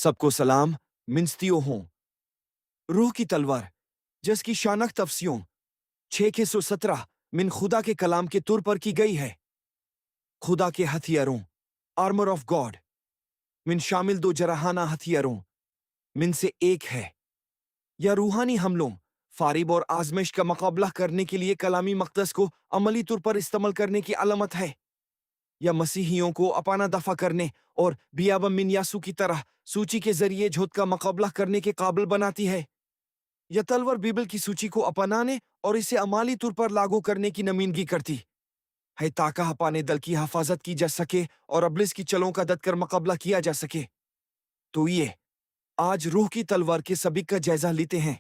سب کو سلام منستیوں ہوں۔ روح کی تلوار جس کی شانخت افسیوں 6:17 من خدا کے کلام کے طور پر کی گئی ہے۔ خدا کے ہتھیاروں آرمر آف گاڈ من شامل 2 جارحانہ ہتھیاروں من سے ایک ہے، یا روحانی حملوں فریب اور آزمائش کا مقابلہ کرنے کے لیے کلامی مقدس کو عملی طور پر استعمال کرنے کی علامت ہے، یا مسیحیوں کو اپنا دفاع کرنے اور بیابان من یسوع کی طرح سچائی کے ذریعے جھوٹ کا مقابلہ کرنے کے قابل بناتی ہے۔ یہ تلوار بائبل کی سچائی کو اپنانے اور اسے عملی طور پر لاگو کرنے کی نمائندگی کرتی ہے تاکہ اپنے دل کی حفاظت کی جا سکے اور ابلیس کی چلوں کا ڈٹ کر مقابلہ کیا جا سکے۔ تو یہ آج روح کی تلوار کے سبق کا جائزہ لیتے ہیں۔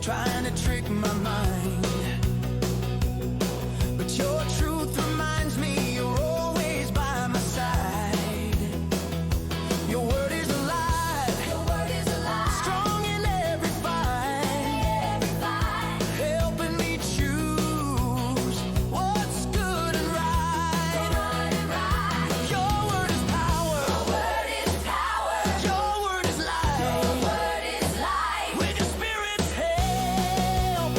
Trying to trick my mind, but your truth reminds me you're always by my side. Your word is alive, strong in every fight, helping me choose what's good and right. Your word is power, your word is life. With your spirit's help,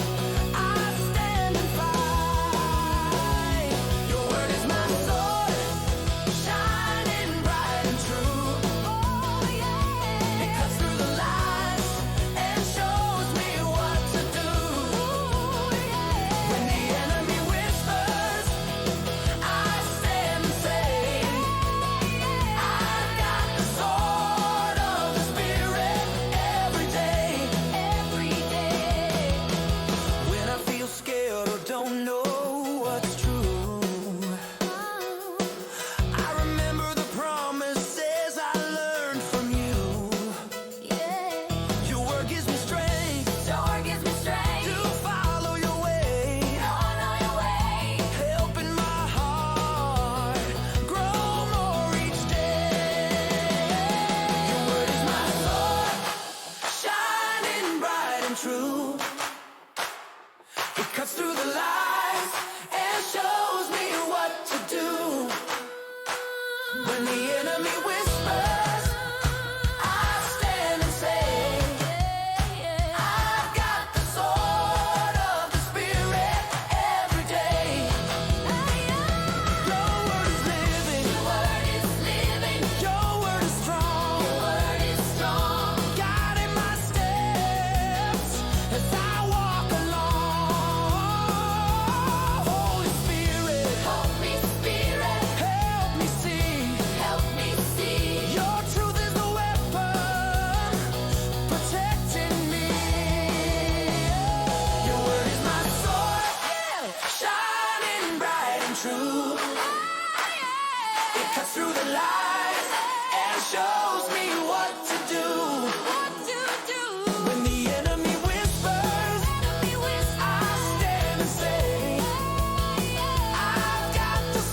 I stand and fight. Your word is my sword, shining bright and true. Oh yeah, it cuts through the lies and shows me what to do. Oh yeah, when the enemy whispers, I stand and say, I've got the sword of the Spirit every day. When I feel scared or don't know what's true, I remember the promises I learned from you. Your word gives me strength to follow your way, helping my heart grow more each day. Your word is my sword, shining bright and true. It cuts through the lies and shows me what to do. When the enemy whispers, I stand and say, I've got the sword of the Spirit every day. Your word is living, your word is strong, guiding my steps as I walk along. Holy Spirit, help me see. Your truth is the weapon protecting me. Your word is my sword, shining bright and true. It cuts through the lies and shows me what to do. When the enemy whispers, I stand and say, I've got the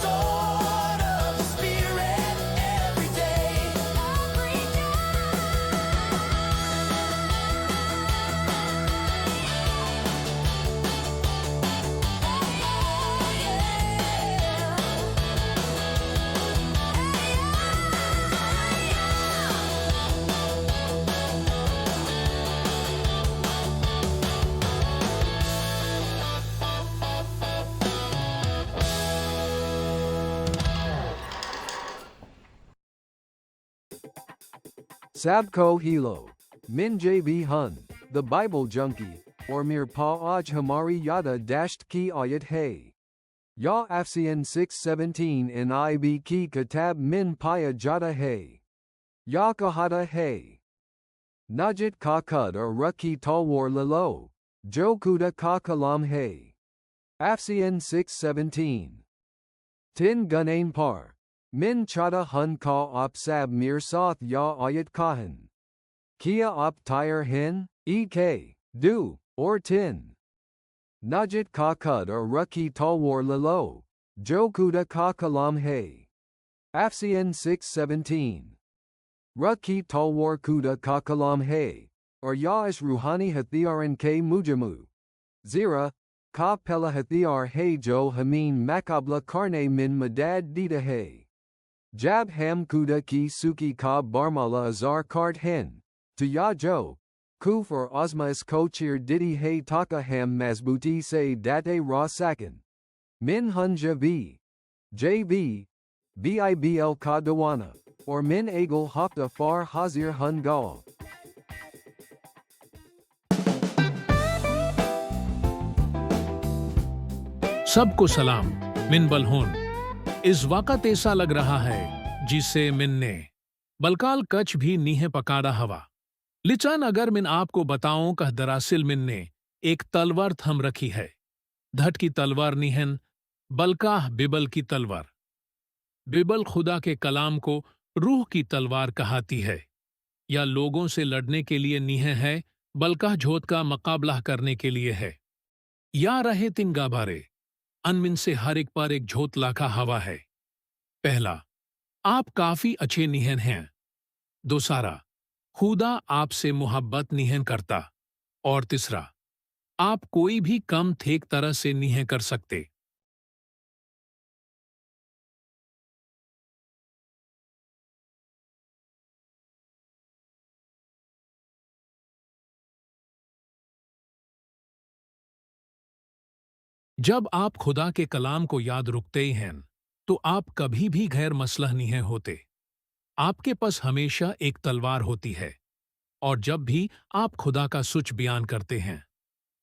Sabko Hilo. Min JB Hun. The Bible Junkie. Or Mir Pa Aj Hamari Yada Dasht Ki Ayat Hay. Ya Afsian 617 NIB Ki Kitab Min Paya Jada Hay. Ya Kahada Hay. Najit Ka Kud or Ruki Talwar Lilo. Jo Kuda Ka Kalam Hay. Afsian 617. Tin Gunain Par. Min Chada Hun Ka Op Sab Mir Soth Ya Ayat Kahan. Kia Op Tire Hin, Ek, Du, or Tin. Najit Ka Kud or Ruki Talwar Lilo. Jo Kuda Ka Kalam Hay. Afsian 617. Ruki Talwar Kuda Ka Kalam Hay. Or Ya Is Ruhani Hthyaran K Mujamu. Zira. Ka Pela Hthiyar Hay Jo Hameen Maqabla Karne Min Madad Dita Hay. Jab Ham Kuda Ki Suki Ka Barmala Azar Kart Hen. To Ya Jo. Kuf or Osmas Kochir Didi Hay Taka Ham Mazbuti Se Date Ra Sakan. Min Hunja V. JB. Bibl Ka Dawana. Or Min Agel Hafta Far Hazir Hun Gal. सबको सलाम मिन बलहोन। इस वक़्त ऐसा लग रहा है जिसे मिनने बलकाल कच भी नीहे पकाड़ा हवा लिचान अगर मिन आपको बताऊं कह दरासिल मिनने एक तलवार थम रखी है धट की तलवार निहन बलकाह बिबल की तलवार। बिबल खुदा के कलाम को रूह की तलवार कहाती है या लोगों से लड़ने के लिए नीहे है बलकाह झोट का मकाबला करने के लिए है या रहे तिन गाबारे अनमिन से हर एक पर एक झोट लाखा हवा है। पहला, आप काफी अच्छे निहन हैं। दूसरा, खुदा आपसे मोहब्बत निहन करता। और तीसरा, आप कोई भी कम थेक तरह से निहन कर सकते। जब आप खुदा के कलाम को याद रखते ही हैं तो आप कभी भी गैर मसलह नहीं होते। आपके पास हमेशा एक तलवार होती है और जब भी आप खुदा का सच बयान करते हैं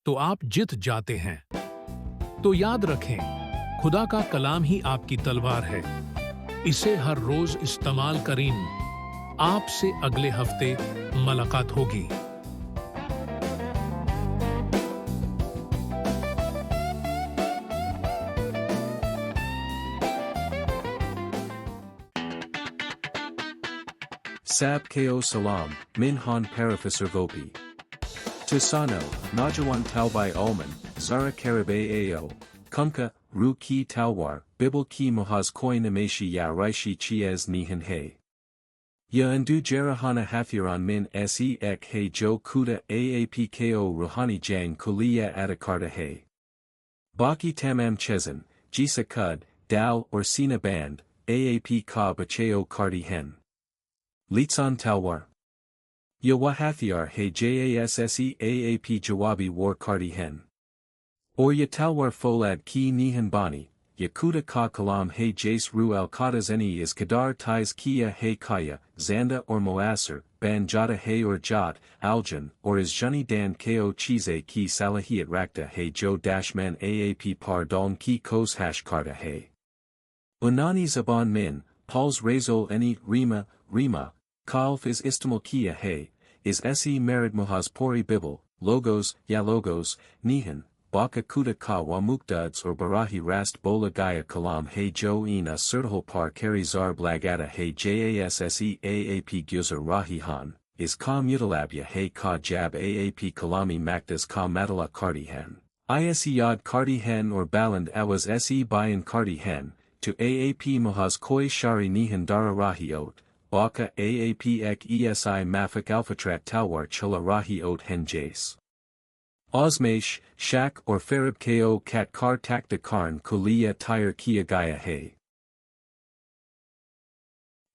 तो आप जीत जाते हैं। तो याद रखें, खुदा का कलाम ही आपकी तलवार है। इसे हर रोज इस्तेमाल करें। आपसे अगले हफ्ते मुलाकात होगी। Sab ko salam, min han parafisar vopi. Tisano, najawan talbai alman, zara karabe ao, kumka, ru ki talwar, bibel ki mohaz koi namashi ya raishi chiez nihan he. Ya andu jarahana hafyaran min se ek he jo kuda aapko ruhani jang kuliya atakarta he. Baki tamam chezan, jisa kud, dal or sina band, aap ka bacheo karti hen. Litsan Talwar. Ya Wahathiar he Jasse Aap Jawabi War Karti Hen. Or Ya Talwar Folad Ki Nihan Bani, Yakuta Ka Kalam he Jace Ru Al Kadazeni is Kadar Tais Kia he Kaya, Zanda or Moasser, Ban Jata he or Jat, Aljan, or is Jani Dan Ko Chize Ki Salahiat Rakta he Jo Dashman Aap Par Daln Ki Kos Hash Karta he. Unani Zaban Min, Pauls Razol Eni Rima, Kalf is Istimal Kia he, is se Merid Muhaz Pori Bibel, Logos, Ya Logos, Nihan, Baka Kuda Ka Wa Mukdads or Barahi Rast Bola Gaya Kalam he Jo Ina Sertahol Par Kari Zar Blagata he Jasse Aap Gyuzar Rahi Han, is Ka Mutalabya he Ka Jab Aap Kalami Makdas Ka Matala Karti Hen, Ise Yad Karti Hen or Baland Awas se Bayan Karti Hen, to Aap Muhaz Koi Shari Nihan Dara Rahi Ot. Baka Aap ek esi mafik alphatrat talwar chula rahi ot hen jace. Ozmaish, shak or Ferib ko kat kar takta karn kuliya tire kia gaya he.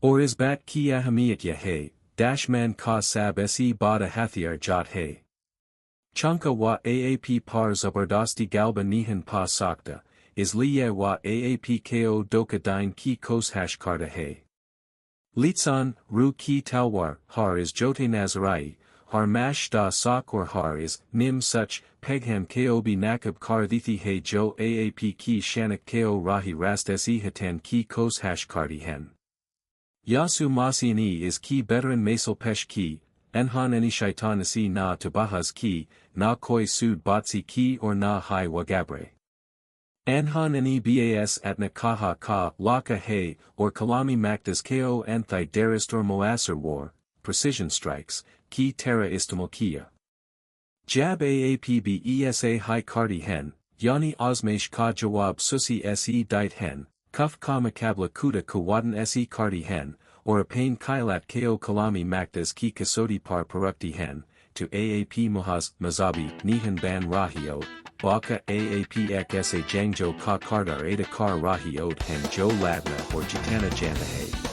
Or is bat kia hamiyat ya he, dashman ka sab se bada hathiar jat he. Chanka wa Aap par zabardasti galba nihan pa sakta, is liya wa Aap ko doka dine ki kos hash karta he. Litzan, ru ki talwar, har is jote nazarai, har mash da sak or har is, mim such, pegham kob nakab kardithi he jo aap ki shanak ko rahi rastesi hatan ki kos hash kardi hen. Yasu masiani is ki veteran masal pesh ki, enhan any shaitanasi na tabahas ki, na koi sud batsi ki or na hai wagabre. Anhan any bas atna kaha ka laka he or kalami makdas ko anthi derist or moasser war, precision strikes, ki terra istamalkia. Jab aapb esa hai kardi hen, yani Azmaish ka jawab susi se dite hen, kuf ka maqabla kuda kawadan se kardi hen, or a pain kailat ko kalami makdas ki kasodi par parukti hen, to aap muhaz mazabi nihan ban rahio, baka aap ek sa jangjo ka kardar ada kar rahiot hen jo ladna or jitana janahe.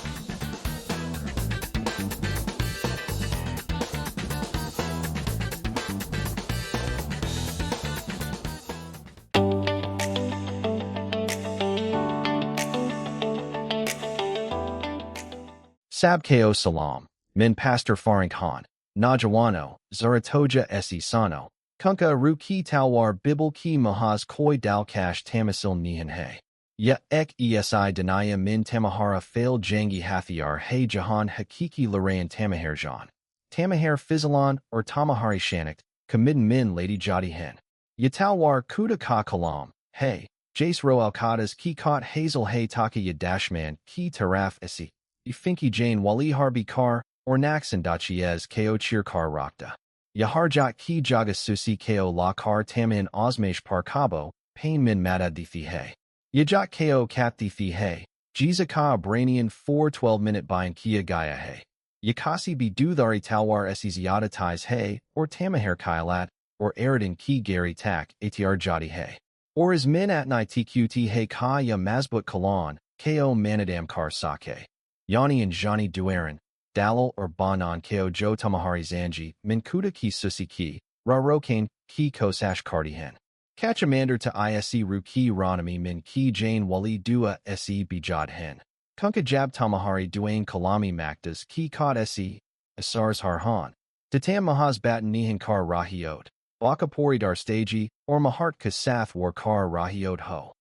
Sab ko salam, min pastor faring khan, najawano, zaratoja esi sano, kunka ru ki talwar bibel ki mahaz koi dal kash tamasil nihan he. Ya ek esi danaya min tamahara fail jangi hathiar he jahan hakiki larayan tamaherjan. Tamaher fizalan or tamahari shanik, kamidin min lady jadi hen. Yatalwar kuda ka kalam, hey, jace ro alkadas ki kot hazel hey taka yadashman ki taraf esi. Ifinki Jane Wali Harbi Kar, or Naxan Dachiez Ko Chir Kar Rakta. Yaharjat Ki Jaga Susi Ko La Kar Tamin Osmaish Par Kabo, Pain Min Mada Di He. Yajat Ko Kat Di He, Jiza Ka Brainian 4-12-minute Bayan Kia Gaya He. Yakasi Bi Duthari Talwar Esiziata Tais He, or Tamaher Kailat, or Eridan Ki Gary Tak, Atr Jadi He. Or is Min Atnai Tqt He Ka Ya Mazbut Kalan, Ko Manadam Kar Sake. Yani and Jani Duaran, Dalal or Banan Ko Jo Tamahari Zanji, Minkuda Ki Susi Ki, Rarokane Ki Kosash Kardihan. Kachamander to Ise Ru Ki Ranami Min Ki Jane Wali Dua Se Bijad Hen. Kunka Jab Tamahari Duane Kalami Makdas Ki Kod Se, Asars Harhan. Tatam Mahaz Batan Nihan Kar Rahiot, Bakapori Dar Stagi, or Mahart Kasath War Kar Rahiot Ho.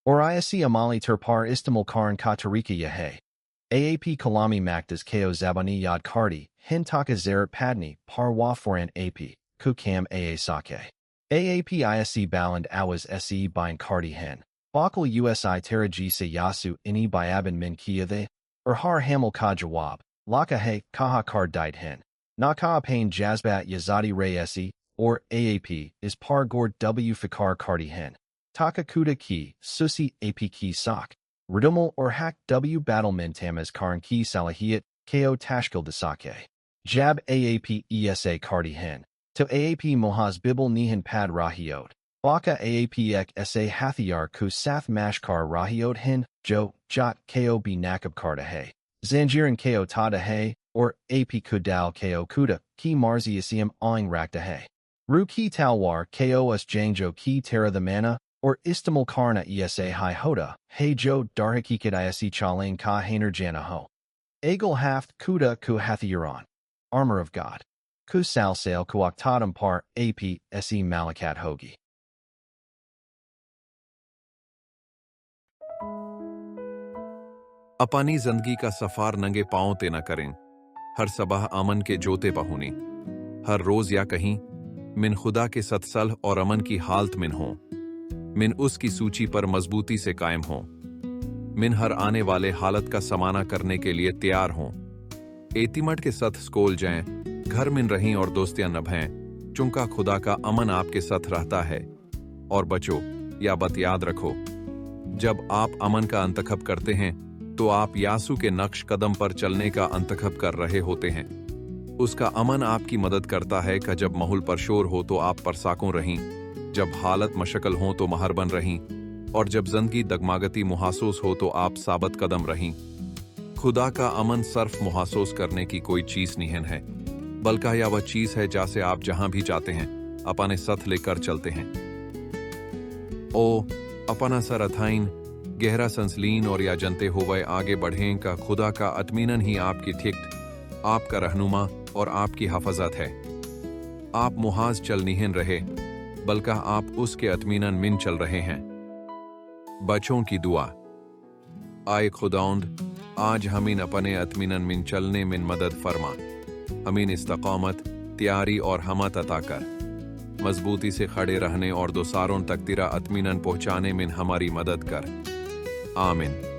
Or Ise Amali Terpar Istamal Karan Katarika Yahe. AAP Kalami Makdas Ko Zabani Yad Kardi, Hintaka Zerat Padni, Par Waforan AP, Kukam Aa Sake. AAP Ise Baland Awaz Se Bain Kardi Hen. Bakal Usi Tera Jisa Yasu Ini Bayaban Min Kiyathe, or Har Hamil Ka Jawab, Laka He, Kaha Kar Dite Hen. Naka Pain Jazbat Yazadi Ray Se, or AAP, is Par Gord W Fikar Kardi Hen. Taka Kuda Ki, Susi AP Ki Sak. Redumel or Hak W Battleman Tamaz Karan Ki Salahiyat, Ko Tashkil Desake. Jab AAP ESA Kardi Hen. To AAP Mohaz Bibel Nihan Pad Rahiot. Baka AAP Ek SA Hathiar Ku Sath Mashkar Rahiot Hen, Jo, Jot Ko B Nakab Karda He. Zanjiran Ko Tada He, or AP Kudal Ko Kuda, Ki Marzi Isiam Awing Rakda He. Ru Ki Talwar Ko Us Jangjo Ki Tera the Mana, or Istamal Karna Esa Hai Hoda, Hey Jo Darhakikid Isi Chalain Ka Hainer Jana Ho. Egel Haft Kuda Ku Hathiran. Armor of God. Ku Salsale Ku Octadam Par AP Se Malakat Hogi. अपनी जिंदगी का सफार नंगे पांव ते न करें, हर सबह अमन के जोते पहुनी, हर रोज या कहीं मिन खुदा के सत्सलह और अमन की हालत मिन हो, मिन उसकी सूची पर मजबूती से कायम हो, मिन हर आने वाले हालत का समाना करने के लिए तैयार हों, एतिमट के सथ स्कोल जाएं, घर मिन रहीं और दोस्तियां नभें, चुंका खुदा का अमन आपके साथ रहता है, और बचो या बत याद रखो, जब आप अमन का अंतखब करते हैं तो आप यासू के नक्श कदम पर चलने का अंतखब कर रहे होते हैं। उसका अमन आपकी मदद करता है कि जब माहौल पर शोर हो तो आप परसाकों रहीं, जब हालत मशक्ल हो तो महरबन रहीं, और जब जिंदगी दगमागती मुहासूस हो तो आप साबत कदम रहीं। खुदा का अमन सर्फ मुहासूस करने की कोई चीज नहीं है, बल्कि यह वह चीज है जैसे आप जहां भी जाते हैं अपने साथ लेकर चलते हैं। ओ अपना सर अथाइन गहरा संसलीन और या जनते हुए आगे बढ़ें का खुदा का अतमीनन ही आपकी ठिक्त, आपका रहनुमा और आपकी हफाजत है। आप मुहाज चल निहन रहे, बल्कि आप उसके अतमीनन मिन चल रहे हैं। बच्चों की दुआ। आए खुदाउंद, आज हमीन अपने अतमीनन मिन चलने मिन मदद फरमा। हमीन इस्तकामत, त्यारी और हमत अता कर। मजबूती से खड़े रहने और दोसारों तक तेरा अतमीनन पहुंचाने में हमारी मदद कर। आमीन।